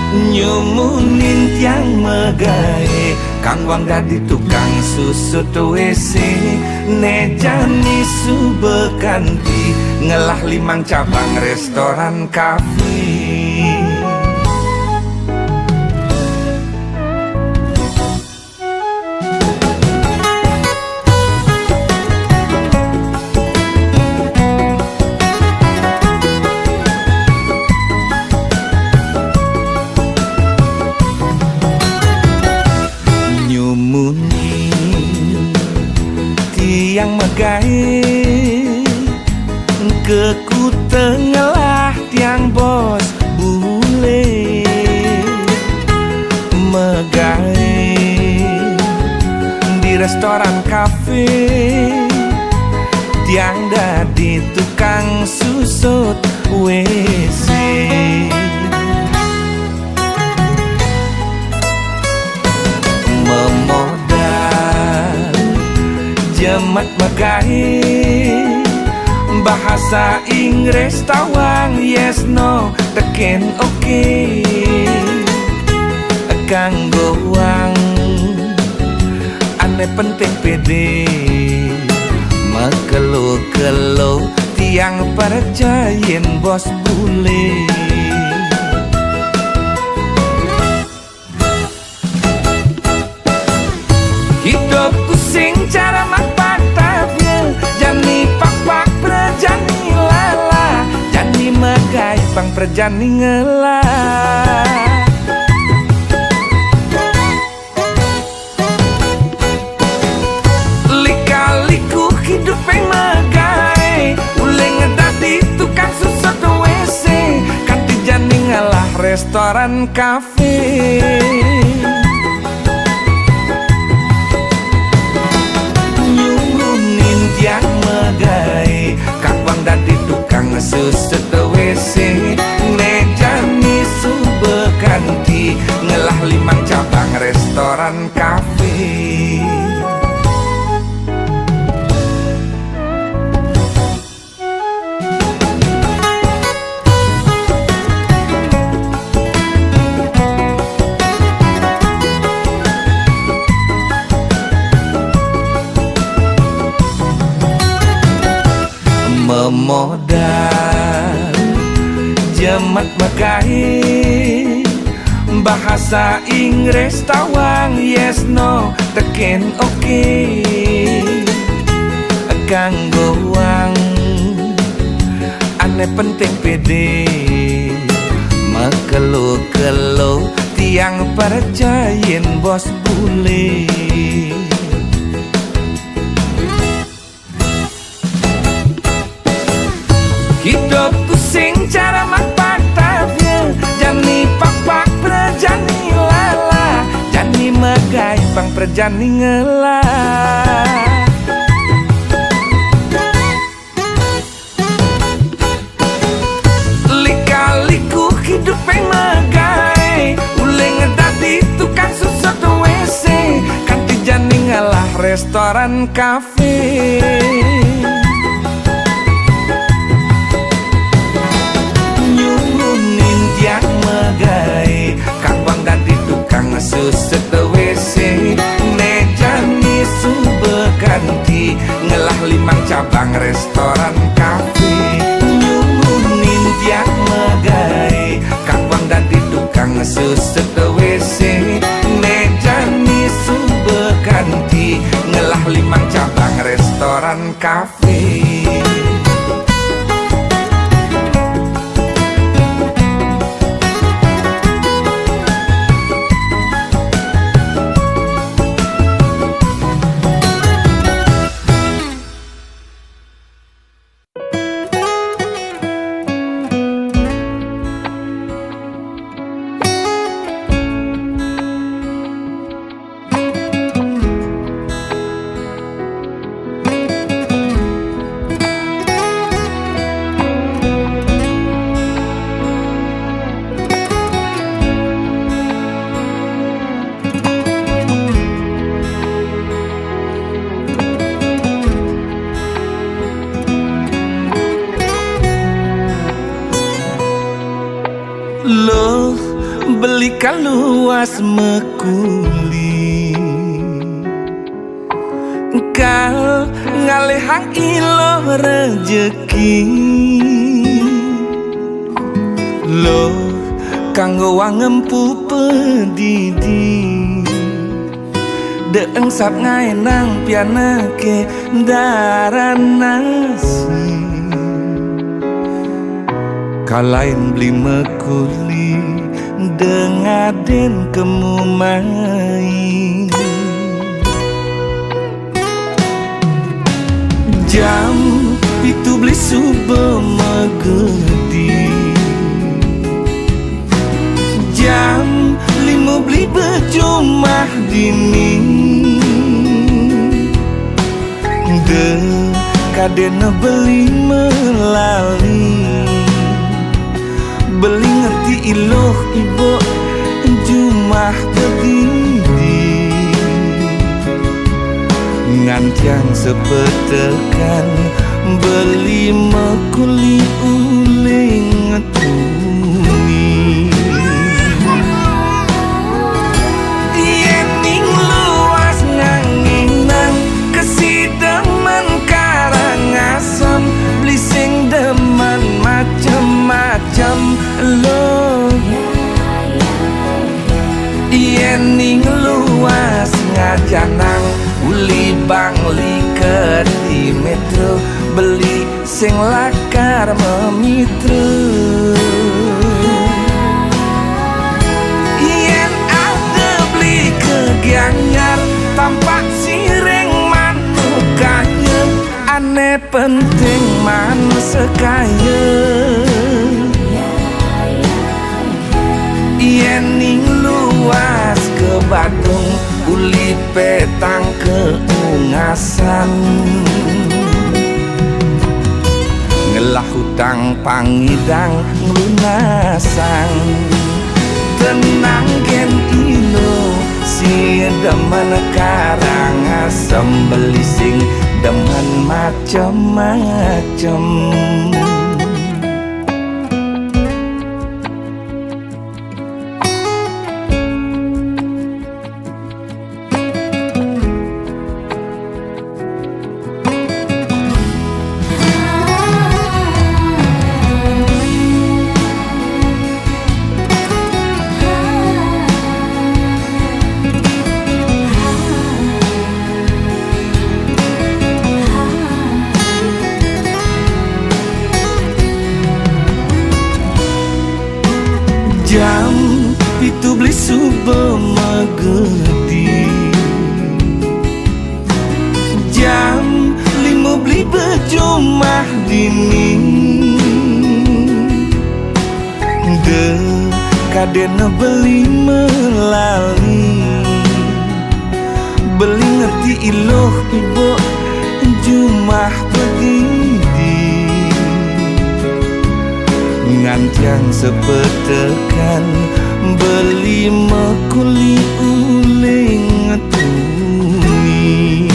nyumunin tiang megae kang wang dadi tukang susut WC nejani subekanti ngelah 5 cabang restoran kafe. Yang megai keku tengelah tiang bos bule megai di restoran kafe tiang dadi tukang susut WC jemat megai bahasa Inggris tawang yes no teken oke kanggo wang ane penting pede mekelo-kelo tiang percayin bos bule. Hidupku sing cara makpatapnya jani pak-pak perjani lala jani megai pang perjani ngelah lika-liku hidup yang megai uleng ngedadi tukang susut WC kanti jani ngelah restoran kafe. Yang megai kakwang dadi tukang susut WC nejani subekanti ngelah 5 cabang restoran kafe. Memodal jemat megai bahasa Inggris tawang yes no teken oke kanggo wang ane penting pede mekelo-kelo tiang percayin bos bule. Hidupku sing cara makpatapnya jani pak-pak perjani lala jani megai pang perjani ngelah lika-liku hidup yang megai uleng ngedadi tukang susut WC kanti jani ngelah restoran kafe. Yang megai kakwang dadi tukang susut WC nejani subekanti ngelah 5 cabang restoran kafe. Nyumunin yang megai kakwang dadi tukang susut WC nejani subekanti ngelah 5 cabang restoran kafe. beli kaluas mekuli kal ngalehang ilo rejeki lo kanggo wangempu pedidi deeng sap ngaenang pianake daranasi kalain beli mekuli dengaden kemumai jam itu beli subuh megedi jam 5 beli bejumah dini de kadena beli melali beli ngerti iloh ibu jumah berdiri ngancang sepetekan beli mekuli uling tuni yening luas nganginang kesidemen karangasem beli sing demen macem-macem lo yening luas ngajanang uli bangli di metro beli sing lakar memitra yen ada beli kegianyar tampak siring manukanya aneh penting man sekaya yening luas ke Badung uli petang keungasan ngelah hutang pangidang lunasang tenang gen ilo si demen karangasem beli sing demen macem-macem jam itu beli subuh megedi jam 5 beli bejumah dini de kadena beli melali beli ngerti iloh ibu jumah begini ngancang sepetekan beli mekuli uling tuni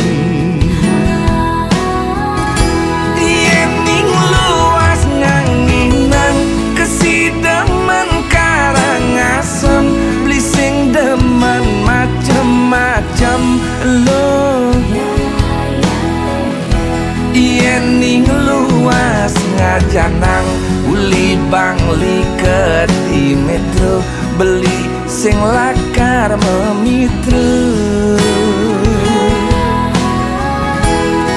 yening luas nganginang kesidemen karangasem beli sing demen macem-macem lo yening luas ngajanang uli bangli di metro beli sing lakar memitra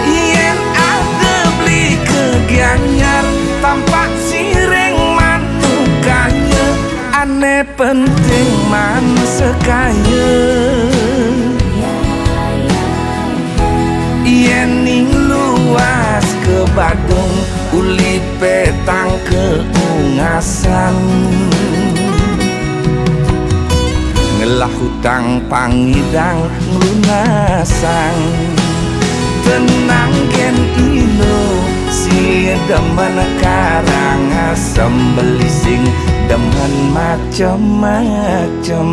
yen ada beli kegianyar tampak siring manukanya aneh penting man sekaya yening luas ke Badung uli petang keungasan ngelah hutang pangidang lunasang tenang gen ino si demen karangasem beli sing demen macem-macem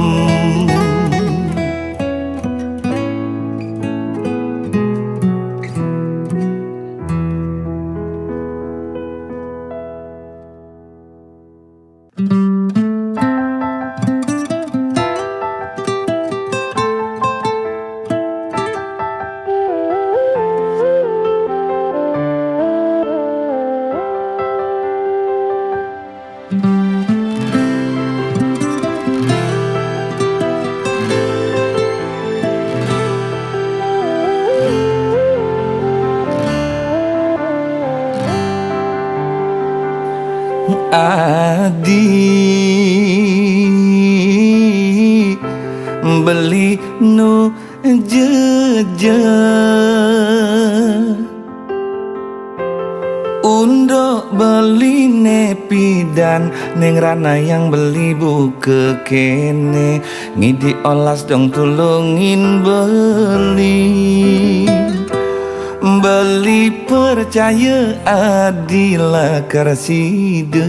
beli nu jeje Undo beli nepidan Neng Rana yang beli buke kene Ngidi olas dong tulungin beli Beli percaya adila karside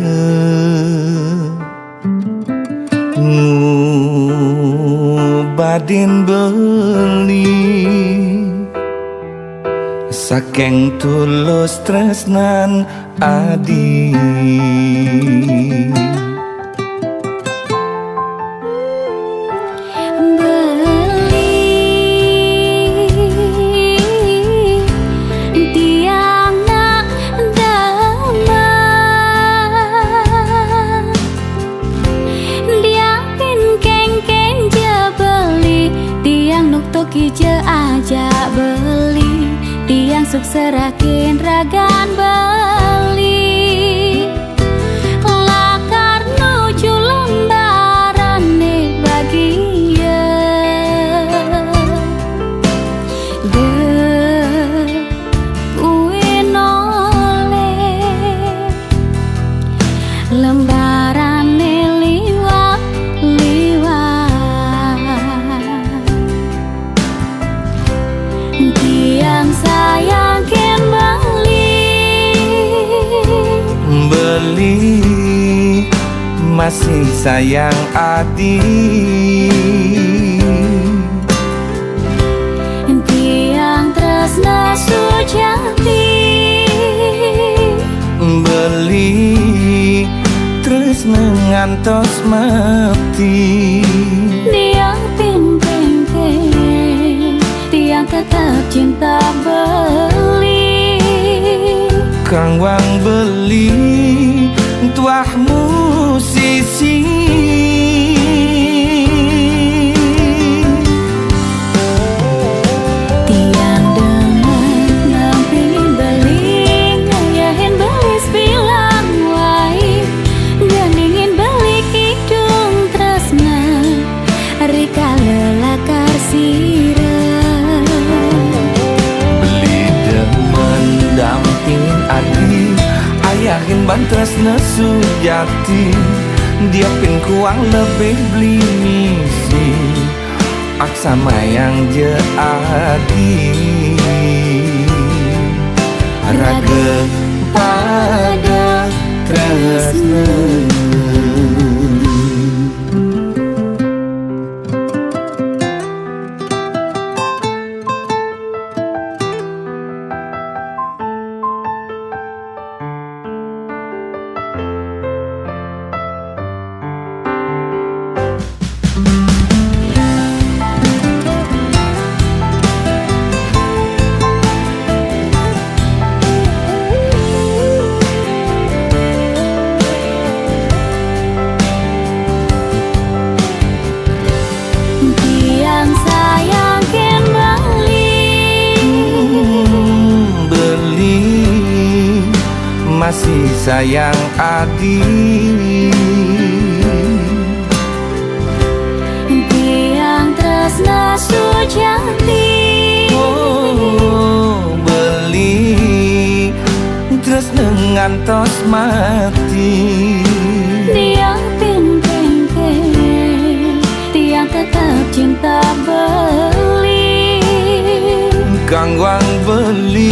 Badin beli Saking tulus tresnan adi Kije aja beli tiang suk serakin ragan beli lakar nuju lembaran nih bagia de kuin oleh lembaran nih liwat tiang sayang ken beli masih sayang adi tiang tresna sujati beli terus ngantos mati tiang ping-ping tiang tetap cinta beli Kang wang beli tuah musisi tiang dengan nampingin beli ngayahin beli bilang wai gandingin beli kidung tresna rika lelakar sirah dampingin adi ayahin bantres nesujati dia pin kuang lebih beli misi aksama yang jadi raga pada tresna masih sayang adi tiang tresna sujati beli terus ngantos mati tiang ping-ping tiang tetap cinta beli Kang wang beli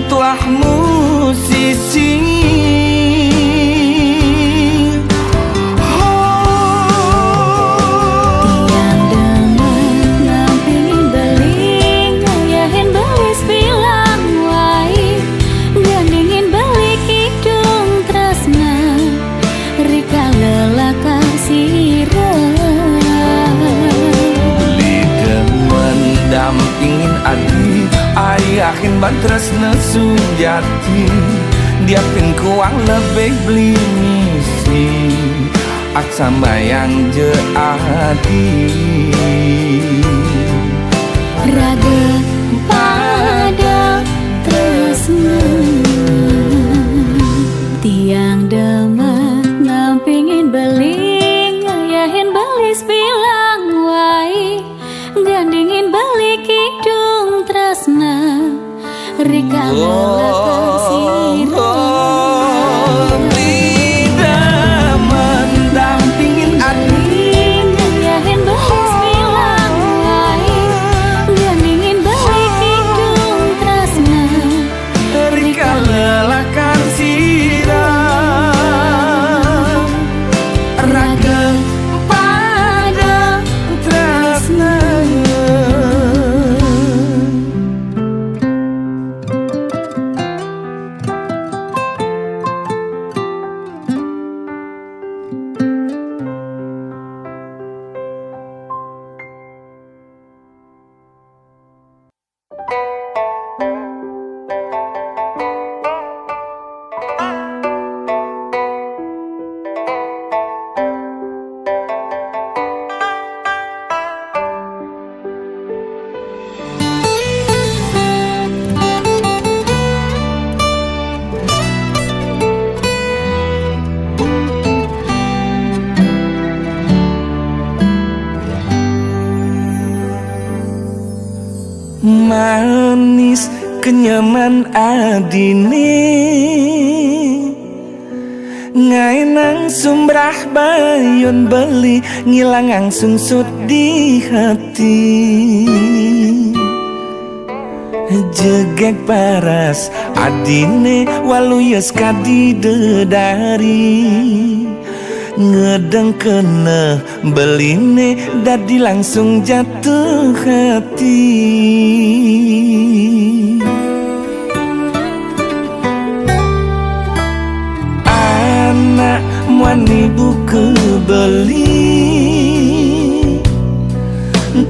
tuah musisi tiang dengan nampingin beli ngayahin beli bilang wai gandingin beli kidung tresna rika lelakar sirah beli demen dampingin adi ayahin bantres nesujati dia pin kuang lebih beli misi aksama yang jadi raga pada tresna tiang demet Rika lalakan sirang lidah mendampingin ati ngayahin balas bilang wae gandingin balik hidung tresna Rika lalakan sirang rageng pada tresna. Manis kenyaman adine ngainang sumrah bayon beli ngilang angsung sud di hati jegek paras adine waluyas kadidedari ngedeng kena beline dadi langsung jatuh hati. Anak wani buku beli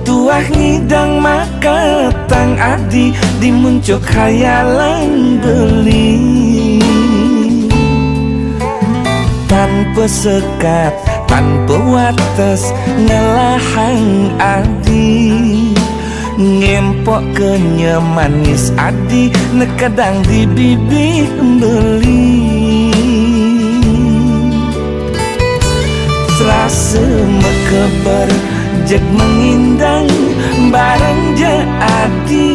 tuah ngidang maka tang adi dimuncuk khayalan beli tanpa sekat, tanpa wates ngelahang adi ngempok kenyamanis adi nekadang di bibih beli serasa mekebar jek mengindang bareng je adi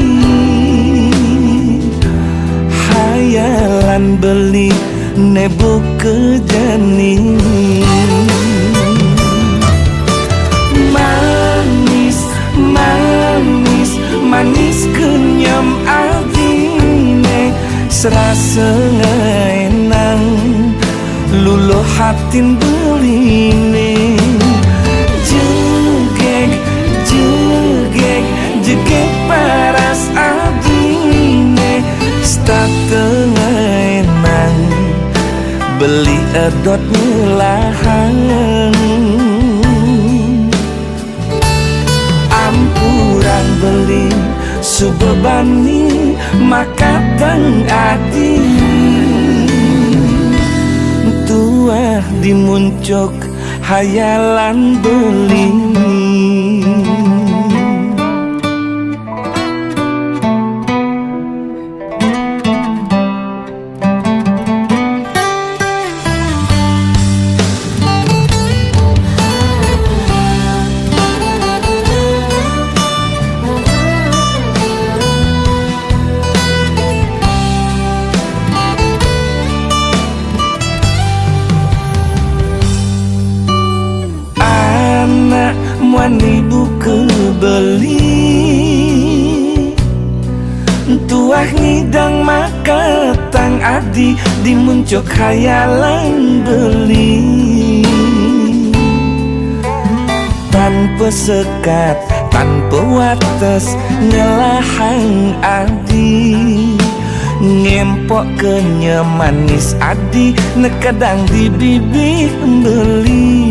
hayalan beli nebu kejani manis manis manis kenyam adine serasa ngenang luluh hatin beline jegek jegek jegek paras adine start ngenang beli edot ngelahan ampuran beli subebani maka tang adi tuah dimuncuk hayalan beli wani buku beli tuah ngidang maka tang adi dimuncuk khayalan beli tanpa sekat tanpa wates ngelahang adi ngempok kenyamanis adi nekadang di bibih beli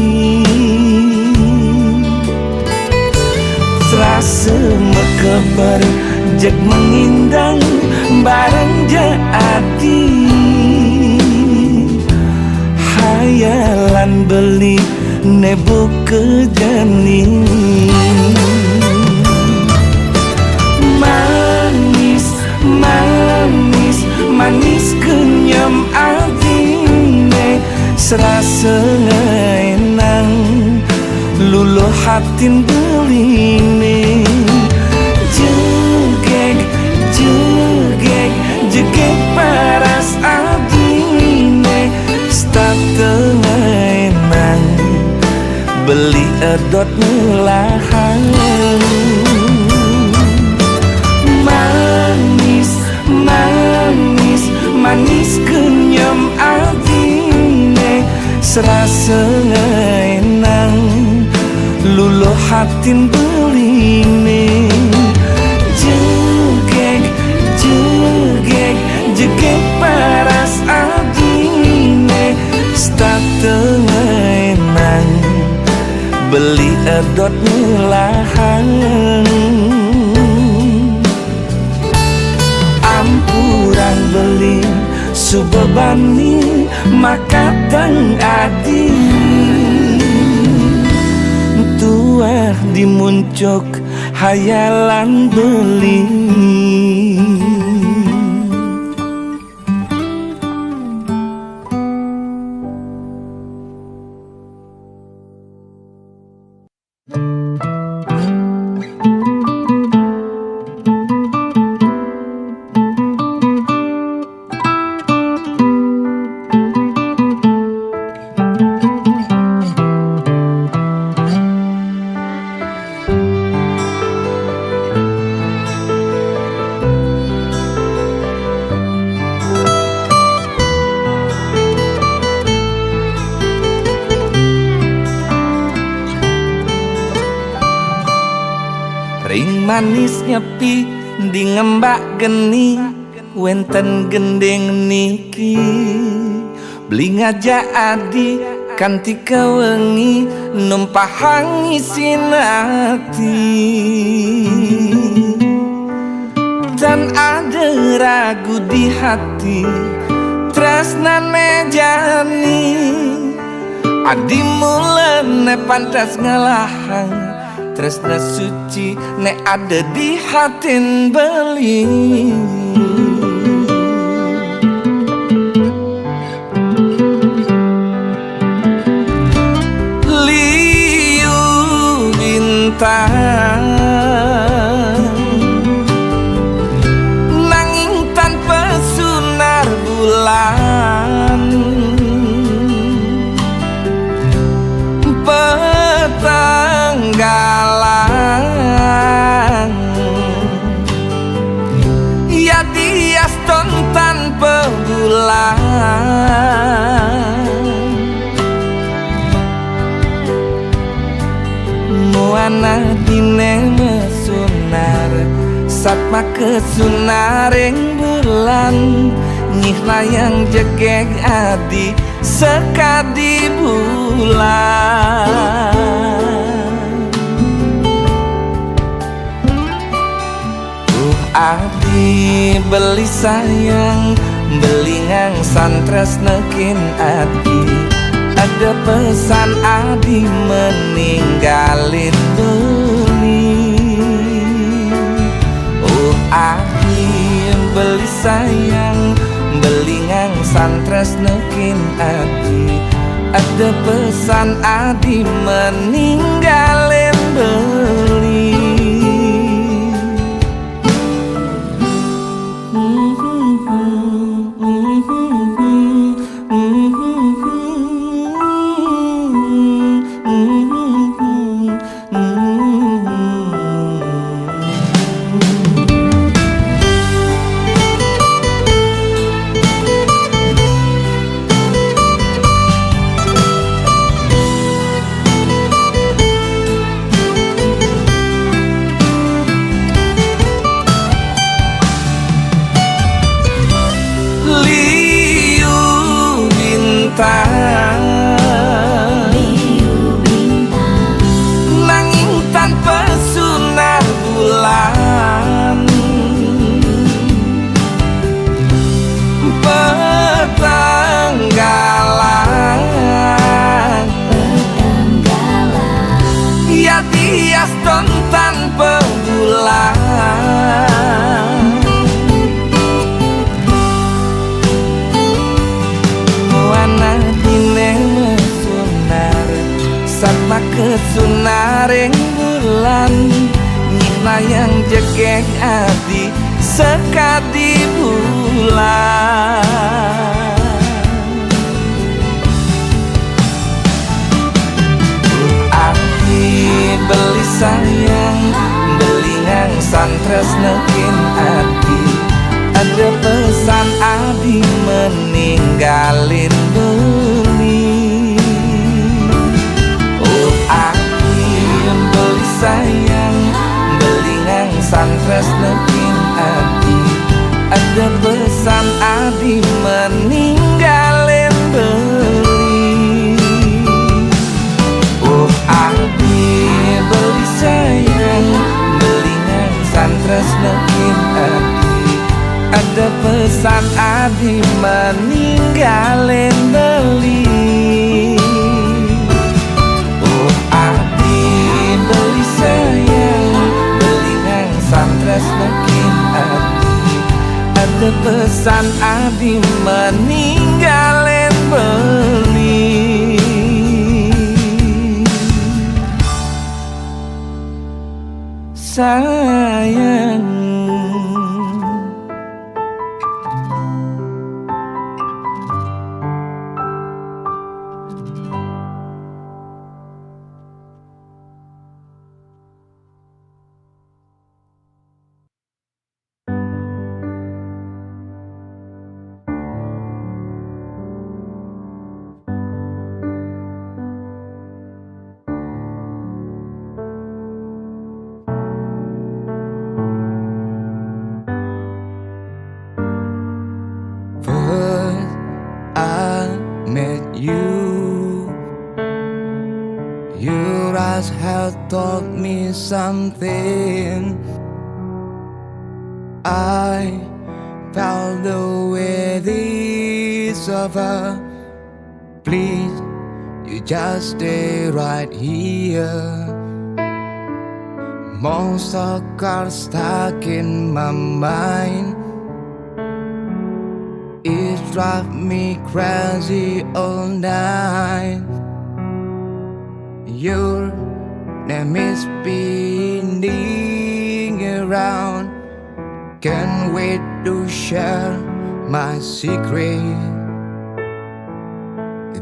serasa mekebar jek mengindang bareng je adi hayalan beli nebu kejani manis manis manis kenyam adine serasa ngenang luluh hatin beline jegek jegek beli edot melahan. Manis, manis, manis kenyam adine serasa ngenang luluh hatin beline. Jegek, jegek, jegek paras adine start tengenang beli edot melahan. Ampuran beli subebani makatang adi tuah dimuncuk hayalan beli. Ring manis nyepi di ngembak geni wenten gendeng niki beli ngajak adi kantika wengi numpah ngisin hati. Dan ada ragu di hati tresnane jani adi mulane pantas ngelahang tresna suci nek ada di hatin beli. Liu bintang nanging tanpa sunar bulan petanggalan ya diaston tanpa bulan muana dine mesunar satma kesunaring bulan nyih layang jegeg adi sekadi bulan. Adi beli sayang beli ngang santres nekin adi ada pesan adi meninggalin beli. Oh adi beli sayang beli ngang santres nekin adi ada pesan adi meninggalin beli. Nanging tanpa sunar bulan petanggalan ya diaston tanpa bulan muana dine mesunar satma kesunaring bulan nyih layang jegeg adi sekadi bulan. beli sayang, beli ngangsan tresnekin adi. Ada pesan adi meninggalin beli. Oh adi beli sayang, beli ngangsan tresnekin adi. Ada pesan adi meninggalin beli. Oh adi beli sayang, beli ngangsan tresnekin adi. Ada pesan adi meninggalin beli. Oh adi beli sayang, beli ngangsan tresnekin adi. Ada pesan adi meninggalin beli. Sayang, first I met you, your eyes have taught me something. I felt the way this over. Please, you just stay right here. Monster cars stuck in my mind. It drives me crazy all night. Your name is spinning around. Can't wait to share my secret.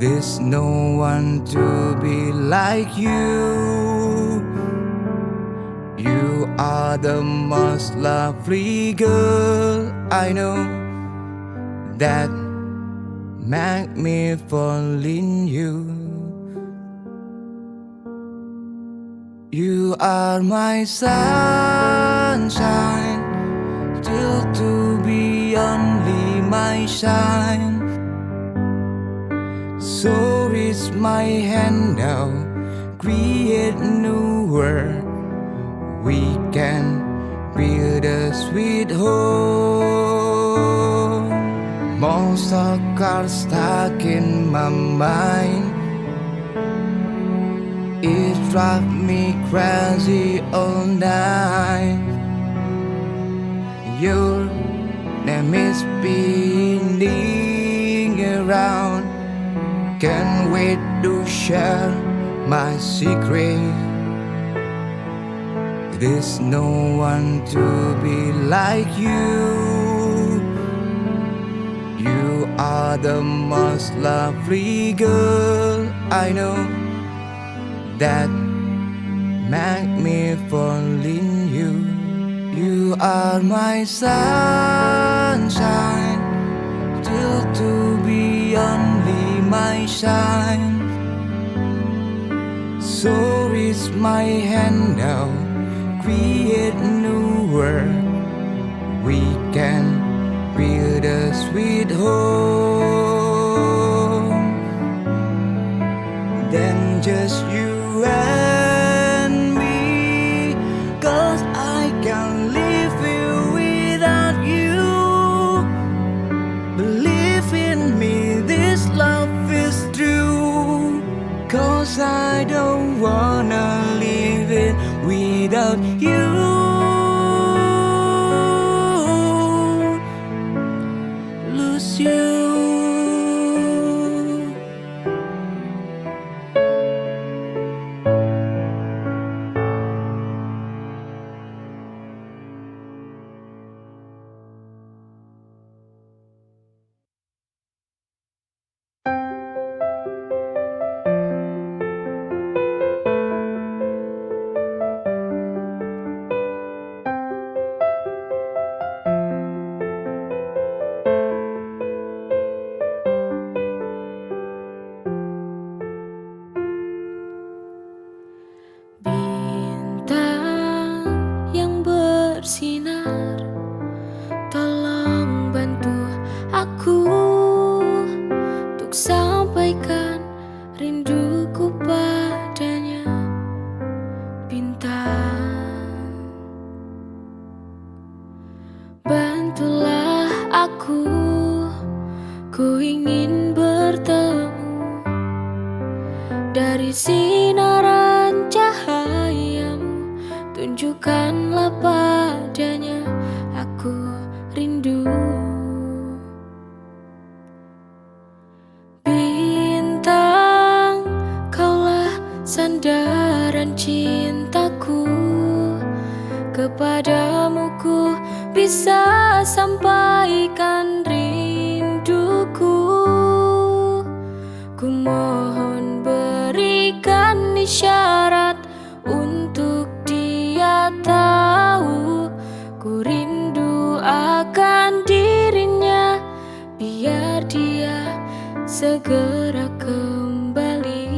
There's no one to be like you. You are the most lovely girl I know, that make me fall in you. You are my sunshine, still to be only my shine. So reach my hand now, create new world. We can build a sweet home. Monster cars stuck in my mind. It drives me crazy all night. Your name is spinning around. Can't wait to share my secret. There's no one to be like you. You are the most lovely girl I know, that make me fall in you. You are my sunshine, still to be only my shine. So reach my hand now, create new world. We can build a sweet home. Then just you and me, 'cause I can't live here without you. Believe in me, this love is true, 'cause I don't wanna live it without you. Lose you. bersinar, tolong bantu aku untuk sampaikan rinduku padanya. Bintang, bantulah aku, ku ingin bertemu. Dari sinaran cahayamu, tunjukkanlah padanya aku rindu. Bintang, kaulah sandaran cintaku, kepadamu ku bisa sampaikan rinduku. Ku mohon berikan isyarat untuk dia tahu ku rindu akan dirinya, biar dia segera kembali.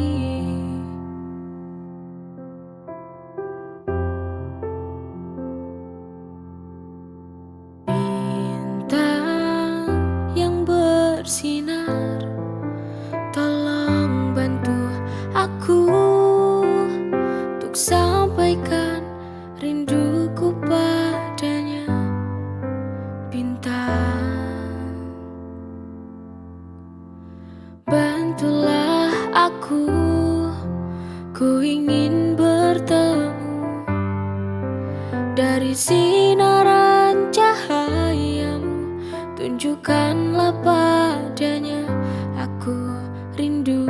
Bintang yang bersinar, tolong bantu aku untuk sampaikan rinduku padanya. Bintang, bantulah aku, ku ingin bertemu. Dari sinaran cahayamu, tunjukkanlah padanya aku rindu.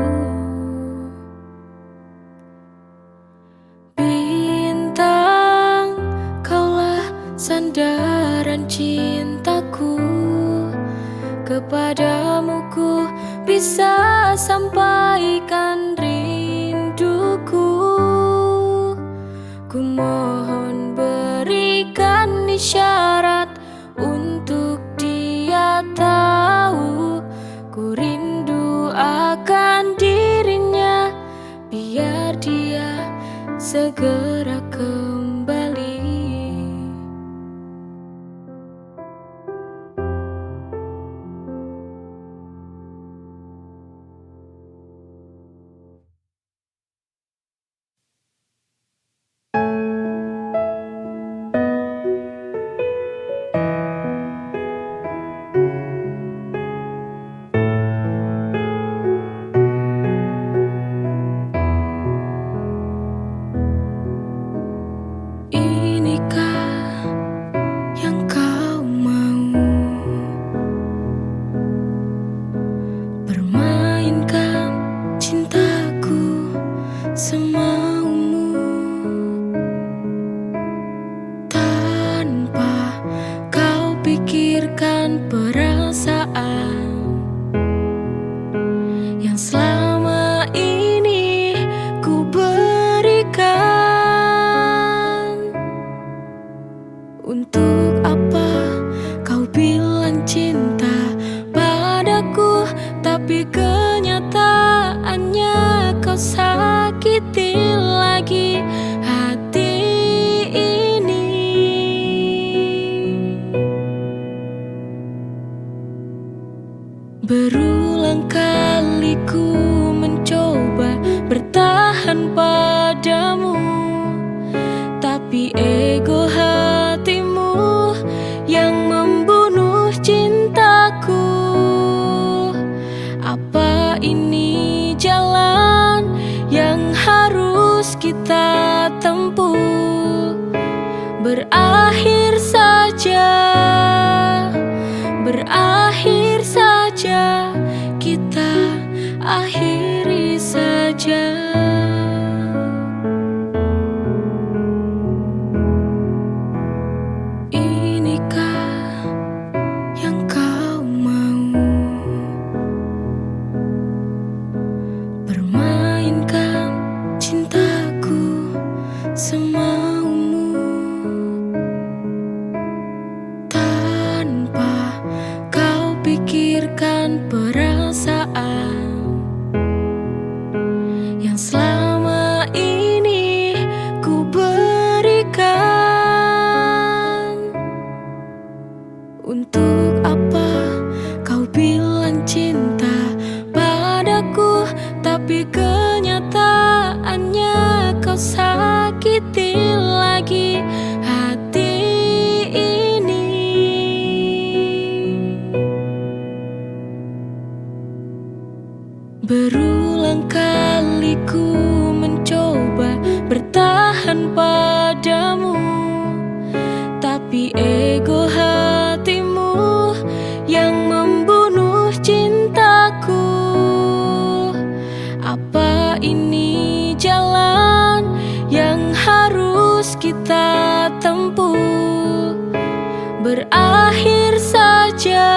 Bintang, kaulah sandaran cintaku, kepadamu ku bisa sampaikan rinduku. Ku mohon berikan isyarat untuk dia tahu ku rindu akan dirinya, biar dia segera kembali. Inikah yang kau mau, permainkan cintaku semaumu, tanpa kau pikirkan perasaan yang selama ini ku berikan. Untuk apa kau bilang cinta padaku, tapi kenyataannya kau sakiti lagi hati ini. Berulang kali ku mencoba bertahan padamu, tapi ego hatimu yang membunuh cintaku. Apa ini jalan yang harus kita tempuh? Berakhir saja, berakhir saja, kita akhiri saja. Lagi ego hatimu yang membunuh cintaku. Apa ini jalan yang harus kita tempuh? Berakhir saja,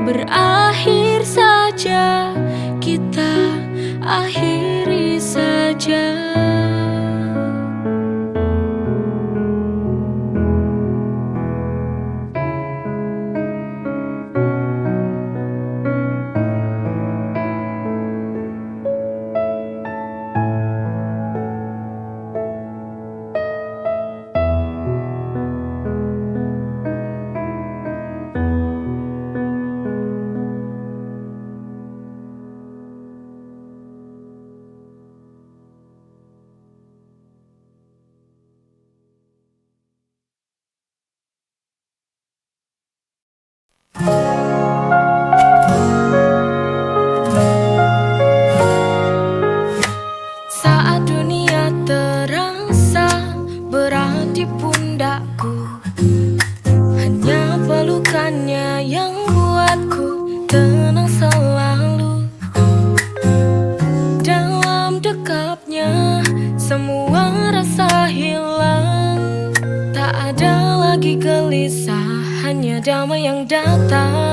berakhir saja, kita akhiri saja. Saat dunia terasa berat di pundakku, hanya pelukannya yang buatku tenang selalu. Dalam dekapnya semua rasa hilang, tak ada lagi gelisah, hanya damai yang datang.